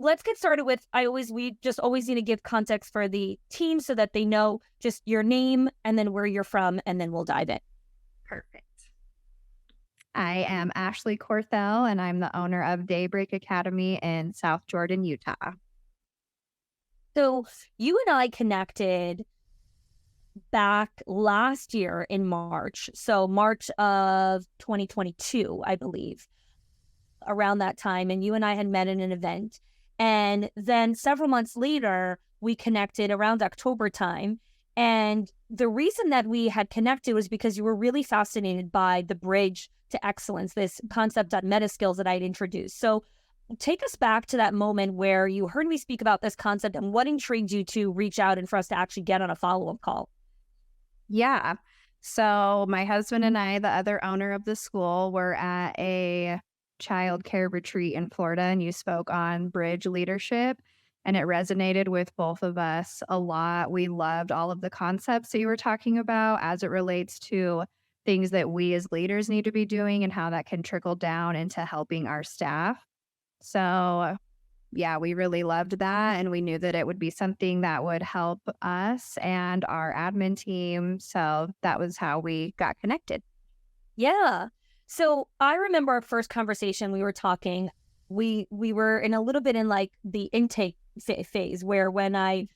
let's get started with, we just always need to give context for the team so that they know just your name and then where you're from, and then we'll dive in. Perfect. I am Ashley Corthell, and I'm the owner of Daybreak Academy in South Jordan, Utah. So you and I connected back last year in March. So March of 2022, I believe, around that time. And you and I had met in an event. And then several months later, we connected around October time. And the reason that we had connected was because you were really fascinated by the bridge to excellence, this concept on meta skills that I'd introduced. So take us back to that moment where you heard me speak about this concept and what intrigued you to reach out and for us to actually get on a follow-up call. Yeah. So my husband and I, the other owner of the school, were at a child care retreat in Florida, and you spoke on bridge leadership, and it resonated with both of us a lot. We loved all of the concepts that you were talking about as it relates to things that we as leaders need to be doing and how that can trickle down into helping our staff. So yeah, we really loved that. And we knew that it would be something that would help us and our admin team. So that was how we got connected. Yeah. So I remember our first conversation, we were talking, we were in a little bit in like the intake phase where when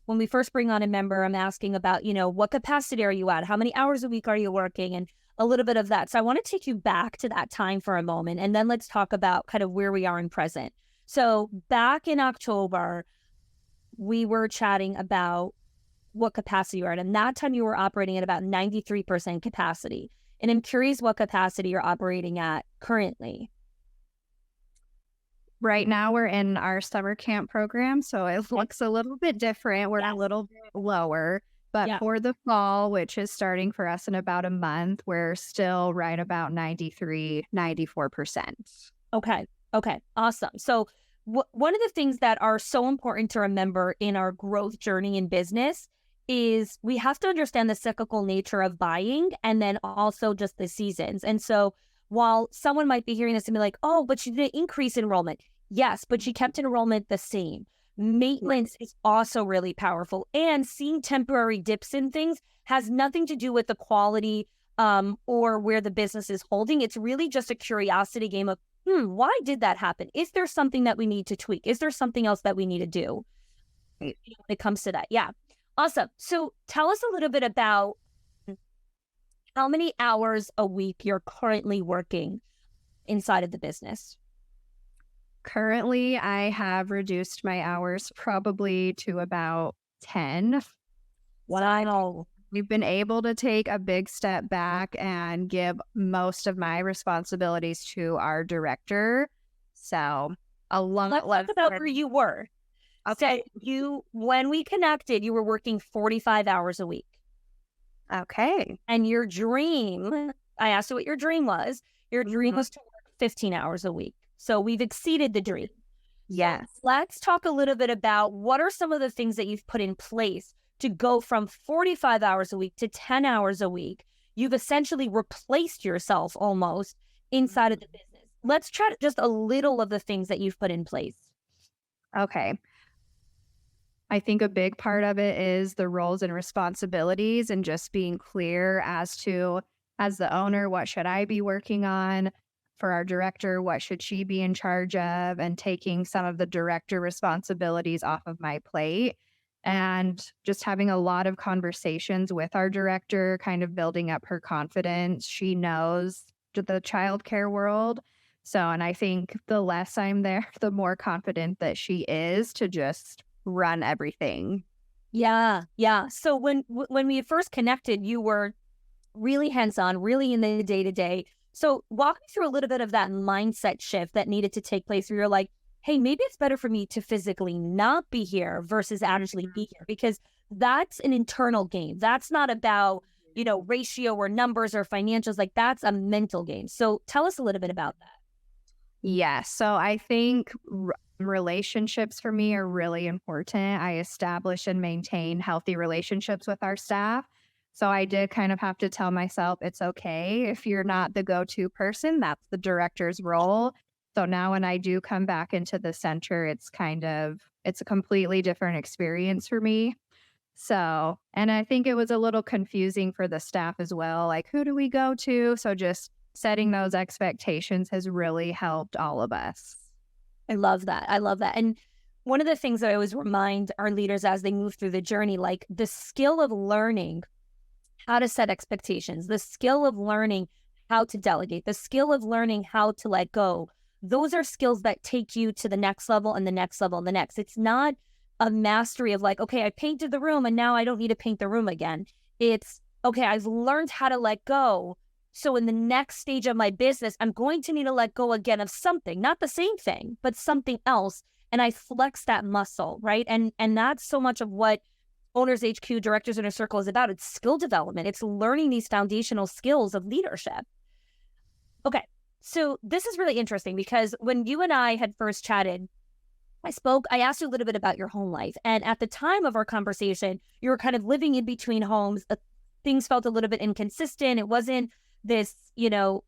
we first bring on a member, I'm asking about, what capacity are you at? How many hours a week are you working? And a little bit of that. So I want to take you back to that time for a moment, and then let's talk about kind of where we are in present. So back in October, we were chatting about what capacity you are at. And that time you were operating at about 93% capacity. And I'm curious what capacity you're operating at currently. Right now, we're in our summer camp program, so it looks a little bit different. We're a little bit lower, but for the fall, which is starting for us in about a month, we're still right about 94%. Okay. Awesome. So one of the things that are so important to remember in our growth journey in business is we have to understand the cyclical nature of buying, and then also just the seasons. And so while someone might be hearing this and be like, oh, but she didn't increase enrollment. Yes, but she kept enrollment the same. Maintenance is also really powerful. And seeing temporary dips in things has nothing to do with the quality or where the business is holding. It's really just a curiosity game of, why did that happen? Is there something that we need to tweak? Is there something else that we need to do when it comes to that? Yeah. Awesome. So tell us a little bit about how many hours a week you're currently working inside of the business. Currently, I have reduced my hours probably to about 10. Wow. We've been able to take a big step back and give most of my responsibilities to our director. So Let's talk about where you were. Okay. So when we connected, you were working 45 hours a week. Okay. And your dream, I asked you what your dream was. Your dream was to work 15 hours a week. So we've exceeded the dream. Yes. So let's talk a little bit about what are some of the things that you've put in place to go from 45 hours a week to 10 hours a week. You've essentially replaced yourself almost inside of the business. Let's chat just a little of the things that you've put in place. Okay. I think a big part of it is the roles and responsibilities and just being clear as to, as the owner, what should I be working on? For our director, what should she be in charge of? And taking some of the director responsibilities off of my plate. And just having a lot of conversations with our director, kind of building up her confidence. She knows the childcare world. So, and I think the less I'm there, the more confident that she is to just run everything. Yeah. So when we first connected, you were really hands-on, really in the day-to-day. So walk me through a little bit of that mindset shift that needed to take place where you're like, hey, maybe it's better for me to physically not be here versus actually be here, because that's an internal game. That's not about, ratio or numbers or financials. Like, that's a mental game. So tell us a little bit about that. Yeah. So I think relationships for me are really important. I establish and maintain healthy relationships with our staff. So I did kind of have to tell myself it's okay if you're not the go-to person. That's the director's role. So now when I do come back into the center, it's a completely different experience for me. So, and I think it was a little confusing for the staff as well. Like, who do we go to? So just setting those expectations has really helped all of us. I love that. I love that. And one of the things that I always remind our leaders as they move through the journey, like the skill of learning how to set expectations, the skill of learning how to delegate, the skill of learning how to let go. Those are skills that take you to the next level and the next level and the next. It's not a mastery of like, okay, I painted the room and now I don't need to paint the room again. It's, okay, I've learned how to let go. So in the next stage of my business, I'm going to need to let go again of something, not the same thing, but something else. And I flex that muscle, right? And that's so much of what Owners HQ, Directors Inner Circle is about. It's skill development. It's learning these foundational skills of leadership. Okay, so this is really interesting because when you and I had first chatted, I asked you a little bit about your home life. And at the time of our conversation, you were kind of living in between homes. Things felt a little bit inconsistent. It wasn't this,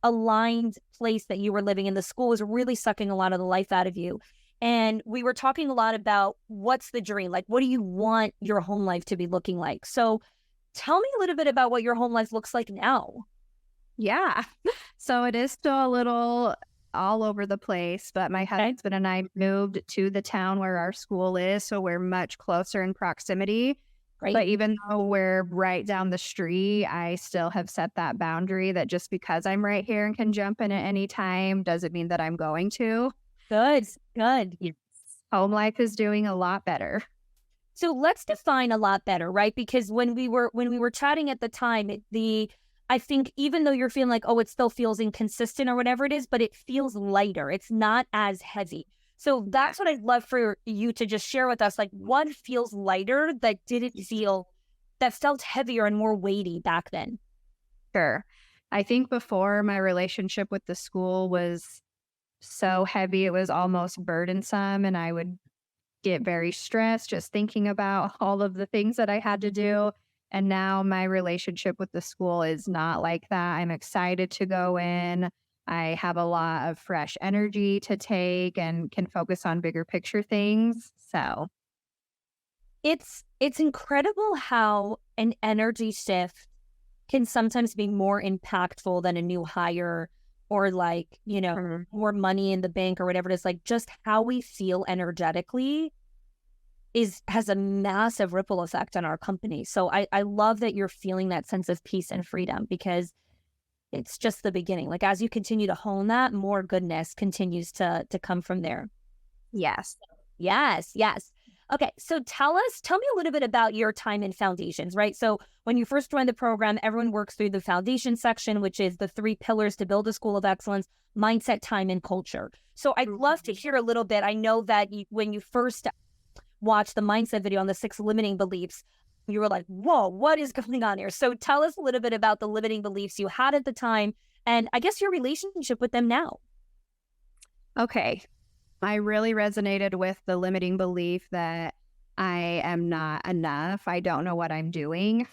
aligned place that you were living in. The school was really sucking a lot of the life out of you. And we were talking a lot about what's the dream? Like, what do you want your home life to be looking like? So tell me a little bit about what your home life looks like now. Yeah. So it is still a little all over the place, but my Okay, husband and I moved to the town where our school is. So we're much closer in proximity. great. But even though we're right down the street, I still have set that boundary that just because I'm right here and can jump in at any time doesn't mean that I'm going to. Good, good. Yes. Home life is doing a lot better. So let's define a lot better, right? Because when we were chatting at the time, I think even though you're feeling like, oh, it still feels inconsistent or whatever it is, but it feels lighter. It's not as heavy. So that's what I'd love for you to just share with us. Like, what feels lighter that felt heavier and more weighty back then? Sure. I think before my relationship with the school was so heavy, it was almost burdensome. And I would get very stressed just thinking about all of the things that I had to do. And now my relationship with the school is not like that. I'm excited to go in. I have a lot of fresh energy to take and can focus on bigger picture things. So, It's incredible how an energy shift can sometimes be more impactful than a new hire or like, mhm. more money in the bank or whatever it is. Like just how we feel energetically has a massive ripple effect on our company. So I love that you're feeling that sense of peace and freedom because it's just the beginning. Like as you continue to hone that, more goodness continues to come from there. Yes. Yes, yes. Okay, so tell me a little bit about your time in foundations, right? So when you first joined the program, everyone works through the foundation section, which is the 3 pillars to build a school of excellence: mindset, time, and culture. So I'd love to hear a little bit. I know that when you first watched the mindset video on the 6 limiting beliefs, you were like, whoa, what is going on here? So tell us a little bit about the limiting beliefs you had at the time and I guess your relationship with them now. Okay. I really resonated with the limiting belief that I am not enough. I don't know what I'm doing.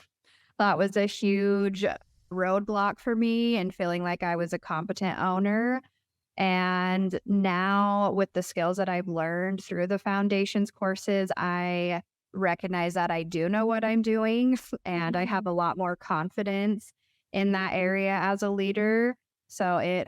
That was a huge roadblock for me and feeling like I was a competent owner. And now, with the skills that I've learned through the foundations courses, I recognize that I do know what I'm doing and I have a lot more confidence in that area as a leader. So it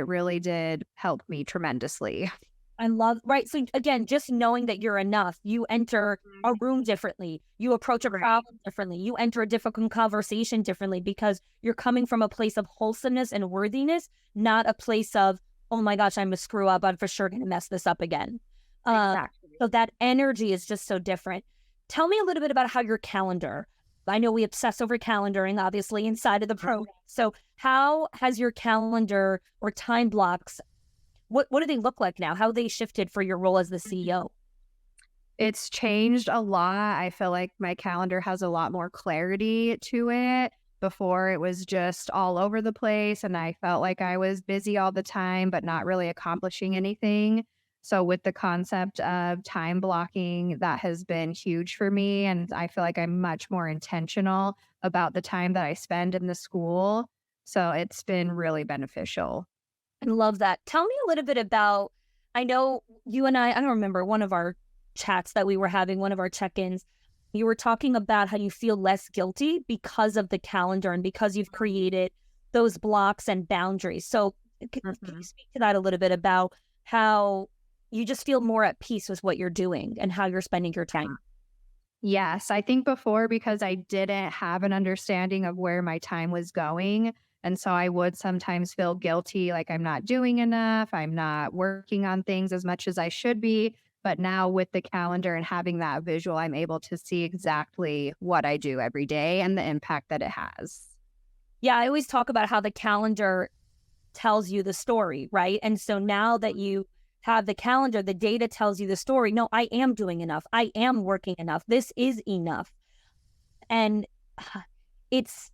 really did help me tremendously. I love, right. So again, just knowing that you're enough, you enter a room differently, you approach a Right. problem differently, you enter a difficult conversation differently because you're coming from a place of wholesomeness and worthiness, not a place of, oh my gosh, I'm a screw up. I'm for sure going to mess this up again. Uh, Exactly. so that energy is just so different. Tell me a little bit about how your calendar, I know we obsess over calendaring, obviously, inside of the program. So how has your calendar or time blocks what do they look like now? How have they shifted for your role as the CEO? It's changed a lot. I feel like my calendar has a lot more clarity to it. Before it was just all over the place and I felt like I was busy all the time, but not really accomplishing anything. So with the concept of time blocking, that has been huge for me. And I feel like I'm much more intentional about the time that I spend in the school. So it's been really beneficial. I love that. Tell me a little bit about, I know you and I don't remember one of our chats that we were having, one of our check-ins. You were talking about how you feel less guilty because of the calendar and because you've created those blocks and boundaries. So can you Mhm. speak to that a little bit about how you just feel more at peace with what you're doing and how you're spending your time? Yes, I think before because I didn't have an understanding of where my time was going. And so I would sometimes feel guilty, like I'm not doing enough, I'm not working on things as much as I should be. But now with the calendar and having that visual, I'm able to see exactly what I do every day and the impact that it has. Yeah, I always talk about how the calendar tells you the story, right? And so now that you have the calendar, the data tells you the story. No, I am doing enough. I am working enough. This is enough. And it's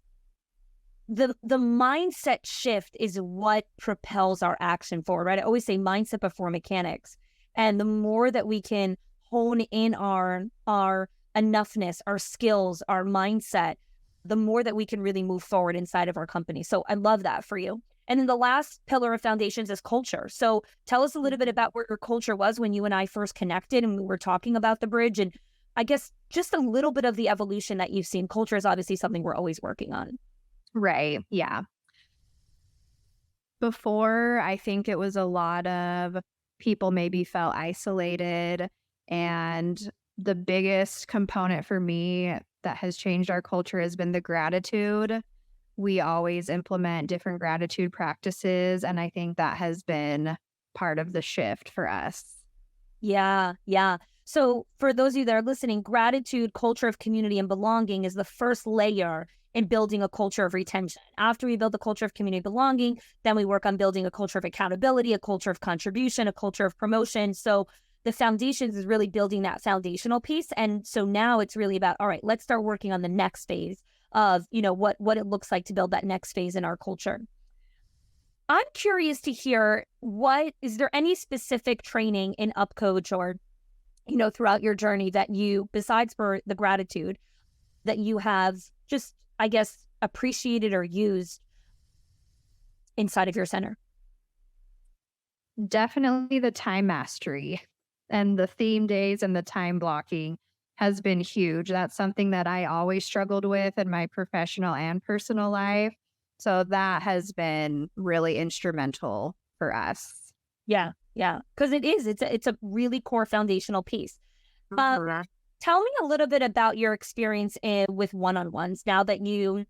the mindset shift is what propels our action forward, right? I always say mindset before mechanics. And the more that we can hone in our enoughness, our skills, our mindset, the more that we can really move forward inside of our company. So I love that for you. And then the last pillar of foundations is culture. So tell us a little bit about where your culture was when you and I first connected and we were talking about the bridge. And I guess just a little bit of the evolution that you've seen. Culture is obviously something we're always working on. Right. Yeah. Before, I think it was a lot of people maybe felt isolated. And the biggest component for me that has changed our culture has been the gratitude. We always implement different gratitude practices. And I think that has been part of the shift for us. Yeah, yeah. So for those of you that are listening, gratitude, culture of community and belonging is the first layer in building a culture of retention. After we build the culture of community belonging, then we work on building a culture of accountability, a culture of contribution, a culture of promotion. So the foundations is really building that foundational piece. And so now it's really about, all right, let's start working on the next phase of, what it looks like to build that next phase in our culture. I'm curious to hear, what is there any specific training in Upcoach or throughout your journey that you, besides for the gratitude, that you have just, I guess, appreciated or used inside of your center? Definitely the time mastery and the theme days and the time blocking has been huge. That's something that I always struggled with in my professional and personal life. So that has been really instrumental for us. Yeah, yeah, because it's a really core foundational piece. Uh, Mhm. Tell me a little bit about your experience with one-on-ones now that you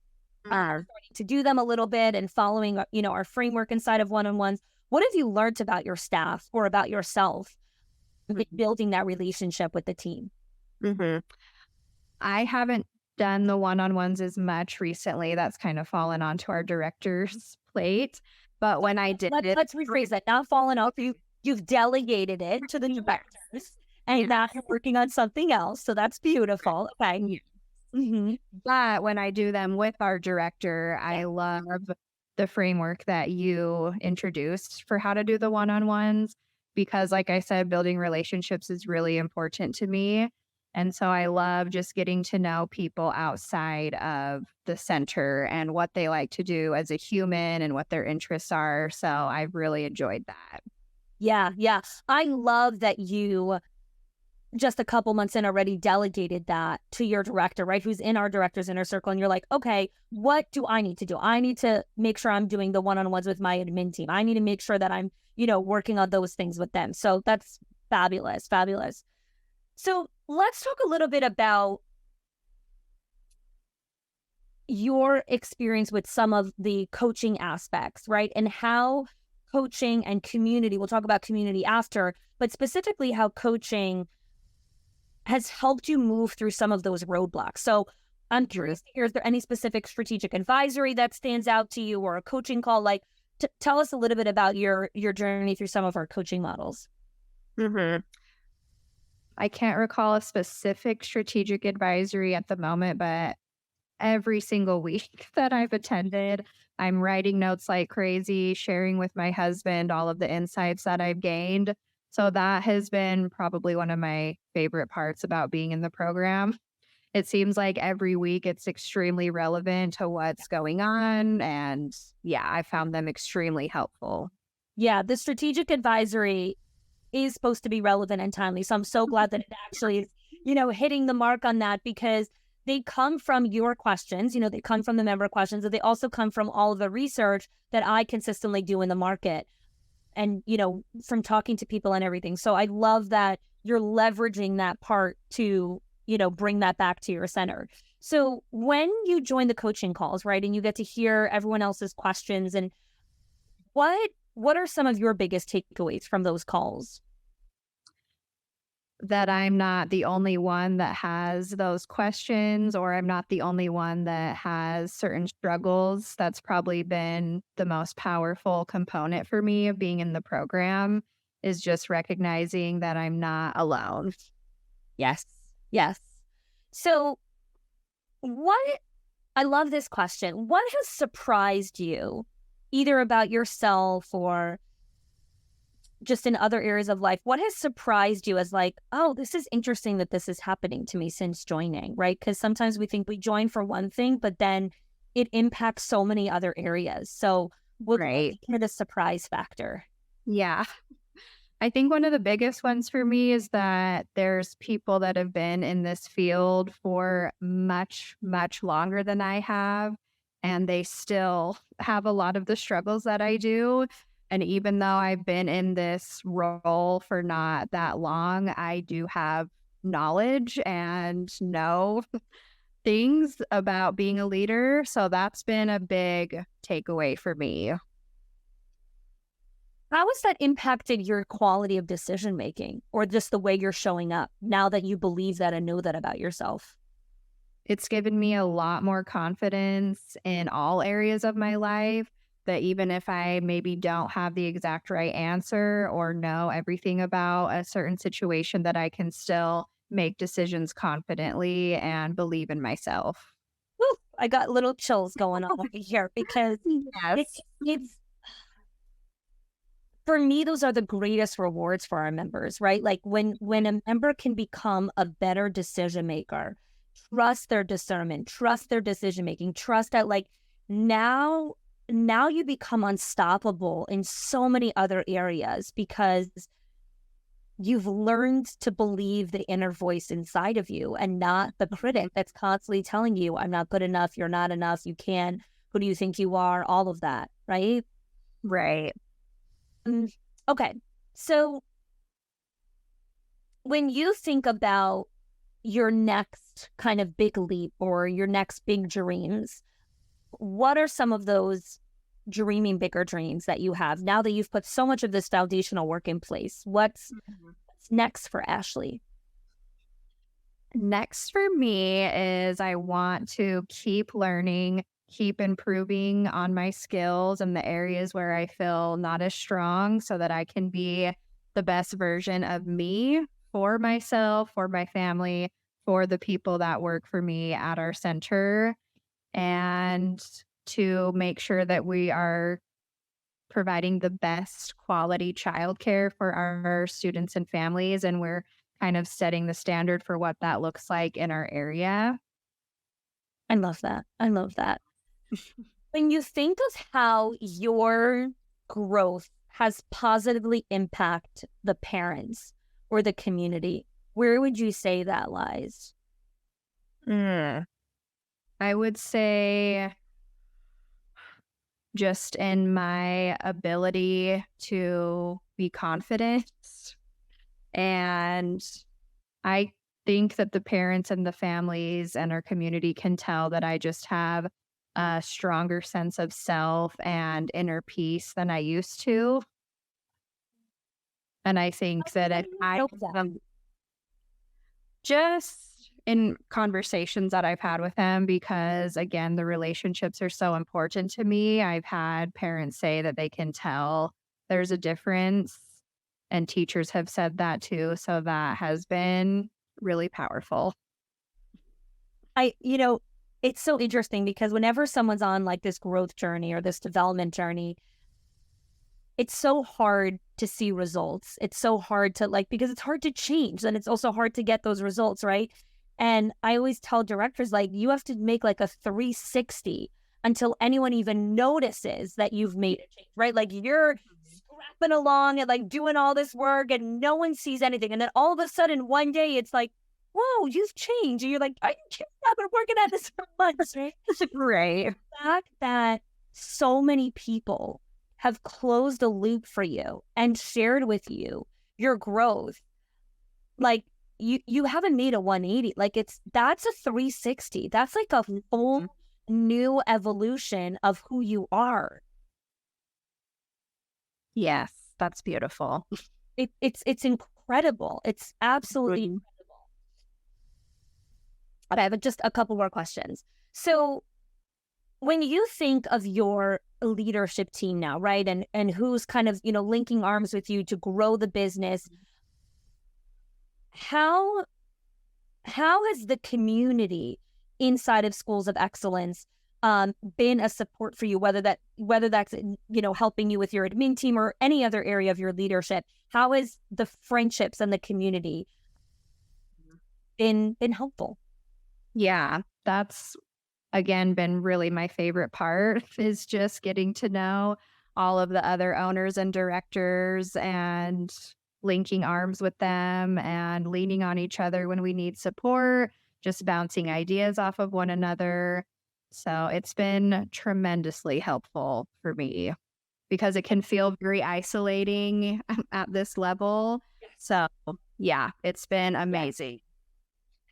are starting to do them a little bit and following, our framework inside of one-on-ones. What have you learned about your staff or about yourself with building that relationship with the team? Mhm. I haven't done the one-on-ones as much recently. That's kind of fallen onto our director's plate. But when I did it, Let's rephrase that. Not falling off. You've delegated it to the directors, and now you're working on something else. So that's beautiful. Okay. yeah. Hmm. But when I do them with our director, Yeah. I love the framework that you introduced for how to do the one-on-ones because like I said, building relationships is really important to me. And so I love just getting to know people outside of the center and what they like to do as a human and what their interests are. So I've really enjoyed that. Yeah. Yeah. I love that you just a couple months in already delegated that to your director, right? Who's in our director's inner circle. And you're like, okay, what do I need to do? I need to make sure I'm doing the one-on-ones with my admin team. I need to make sure that I'm, working on those things with them. So that's fabulous, fabulous. So let's talk a little bit about your experience with some of the coaching aspects, right? And how coaching and community, we'll talk about community after, but specifically how coaching has helped you move through some of those roadblocks. So I'm curious to hear, is there any specific strategic advisory that stands out to you or a coaching call? Like, tell us a little bit about your journey through some of our coaching models. Mhm. I can't recall a specific strategic advisory at the moment, but every single week that I've attended, I'm writing notes like crazy, sharing with my husband all of the insights that I've gained. So that has been probably one of my favorite parts about being in the program. It seems like every week it's extremely relevant to what's going on. And yeah, I found them extremely helpful. Yeah, the strategic advisory is supposed to be relevant and timely. So I'm so glad that it actually is, hitting the mark on that, because they come from your questions, they come from the member questions, but they also come from all of the research that I consistently do in the market and, from talking to people and everything. So I love that you're leveraging that part to, bring that back to your center. So when you join the coaching calls, right, and you get to hear everyone else's questions, and what are some of your biggest takeaways from those calls? That I'm not the only one that has those questions, or I'm not the only one that has certain struggles. That's probably been the most powerful component for me of being in the program, is just recognizing that I'm not alone. Yes. Yes. So what I love this question. What has surprised you, either about yourself or just in other areas of life? What has surprised you as like, oh, this is interesting that this is happening to me since joining, right? Because sometimes we think we join for one thing, but then it impacts so many other areas. So we'll Right. hear the surprise factor. Yeah. I think one of the biggest ones for me is that there's people that have been in this field for much, much longer than I have, and they still have a lot of the struggles that I do. And even though I've been in this role for not that long, I do have knowledge and know things about being a leader. So that's been a big takeaway for me. How has that impacted your quality of decision making, or just the way you're showing up now that you believe that and know that about yourself? It's given me a lot more confidence in all areas of my life, that even if I maybe don't have the exact right answer or know everything about a certain situation, that I can still make decisions confidently and believe in myself. Woo, I got little chills going on over here, because it, Yes. it's for me, those are the greatest rewards for our members, right? Like when a member can become a better decision maker, trust their discernment, trust their decision making, trust that, like, now now you become unstoppable in so many other areas, because you've learned to believe the inner voice inside of you and not the critic that's constantly telling you, I'm not good enough, you're not enough, you can, who do you think you are, all of that, right? Right. Mm, okay. So when you think about your next kind of big leap or your next big dreams, what are some of those dreaming bigger dreams that you have now that you've put so much of this foundational work in place? What's next for Ashley? Next for me is I want to keep learning, keep improving on my skills and the areas where I feel not as strong, so that I can be the best version of me for myself, for my family, for the people that work for me at our center, and to make sure that we are providing the best quality childcare for our students and families. And we're kind of setting the standard for what that looks like in our area. I love that. I love that. When you think of how your growth has positively impacted the parents or the community, where would you say that lies? Mm. I would say just in my ability to be confident. And I think that the parents and the families and our community can tell that I just have a stronger sense of self and inner peace than I used to. And I think that if I Know that. just in conversations that I've had with them, because again, the relationships are so important to me. I've had parents say that they can tell there's a difference, and teachers have said that too. So that has been really powerful. I, it's so interesting because whenever someone's on like this growth journey or this development journey, it's so hard to see results. It's so hard to like, because it's hard to change and it's also hard to get those results, right? And I always tell directors, like, you have to make like a 360 until anyone even notices that you've made a change, right? Like you're been along and like doing all this work and no one sees anything. And then all of a sudden one day it's like, whoa, you've changed. And you're like, are you kidding? I've been working at this for months, right? Right. The fact that so many people have closed a loop for you and shared with you your growth, like you haven't made a 180. Like that's a 360. That's like a full new evolution of who you are. Yes, that's beautiful. It's incredible. It's absolutely Mhm. incredible. But I have just a couple more questions. So when you think of your leadership team now, right? And who's kind of, linking arms with you to grow the business, how has the community inside of schools of excellence been a support for you, whether that's helping you with your admin team or any other area of your leadership? How has the friendships and the community been helpful? Yeah, that's again been really my favorite part is just getting to know all of the other owners and directors and linking arms with them and leaning on each other when we need support, just bouncing ideas off of one another. So it's been tremendously helpful for me because it can feel very isolating at this level. So, yeah, it's been amazing.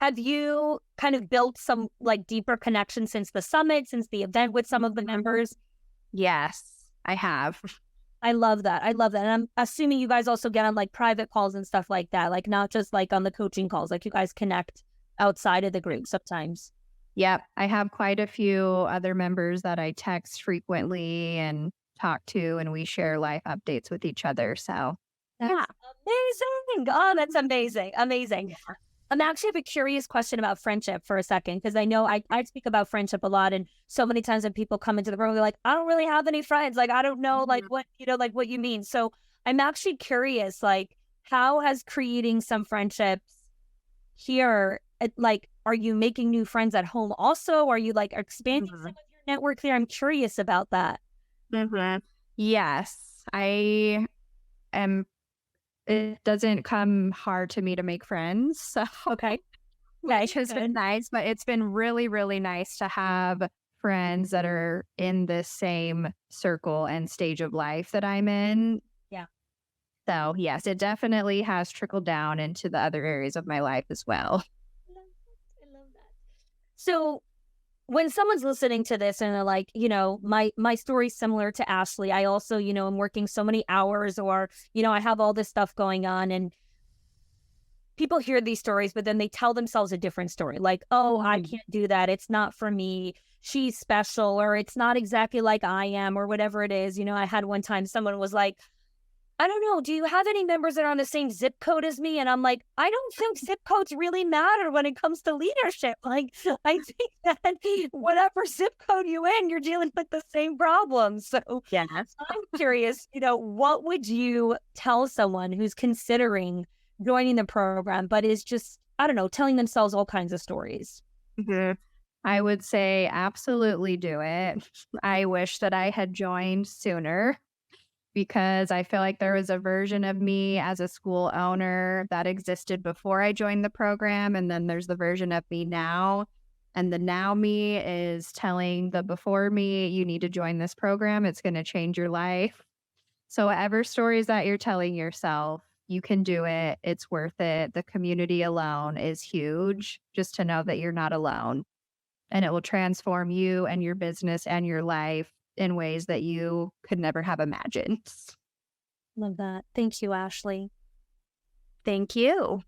Have you kind of built some like deeper connection since the summit, since the event with some of the members? Yes, I have. I love that. I love that. And I'm assuming you guys also get on like private calls and stuff like that, like not just like on the coaching calls, like you guys connect outside of the group sometimes. Yep, I have quite a few other members that I text frequently and talk to, and we share life updates with each other. So, That's yeah. amazing. Oh, that's amazing. Amazing. Yeah. I'm actually have a curious question about friendship for a second, because I know I speak about friendship a lot. And so many times when people come into the room, they're like, I don't really have any friends. Like, I don't know, like Mhm. what, like what you mean. So I'm actually curious, like, how has creating some friendships here, like, are you making new friends at home also? Are you like expanding some Mhm. of your network there? I'm curious about that. Mhm. Yes, I am. It doesn't come hard to me to make friends. So, Okay. Okay. which has been Good. nice, but it's been really, really nice to have friends that are in the same circle and stage of life that I'm in. Yeah. So, yes, it definitely has trickled down into the other areas of my life as well. I love that. I love that. So when someone's listening to this and they're like, my story's similar to Ashley. I also, am working so many hours, or, I have all this stuff going on, and people hear these stories, but then they tell themselves a different story. Like, oh, I Mhm. can't do that. It's not for me. She's special, or it's not exactly like I am, or whatever it is. I had one time someone was like, I don't know. Do you have any members that are on the same zip code as me? And I'm like, I don't think zip codes really matter when it comes to leadership. Like, I think that whatever zip code you in, you're dealing with the same problems. So Yes. I'm curious, what would you tell someone who's considering joining the program, but is just, I don't know, telling themselves all kinds of stories? Mhm. I would say absolutely do it. I wish that I had joined sooner because I feel like there was a version of me as a school owner that existed before I joined the program. And then there's the version of me now. And the now me is telling the before me, you need to join this program. It's going to change your life. So, whatever stories that you're telling yourself, you can do it. It's worth it. The community alone is huge just to know that you're not alone and it will transform you and your business and your life in ways that you could never have imagined. Love that. Thank you, Ashley. Thank you.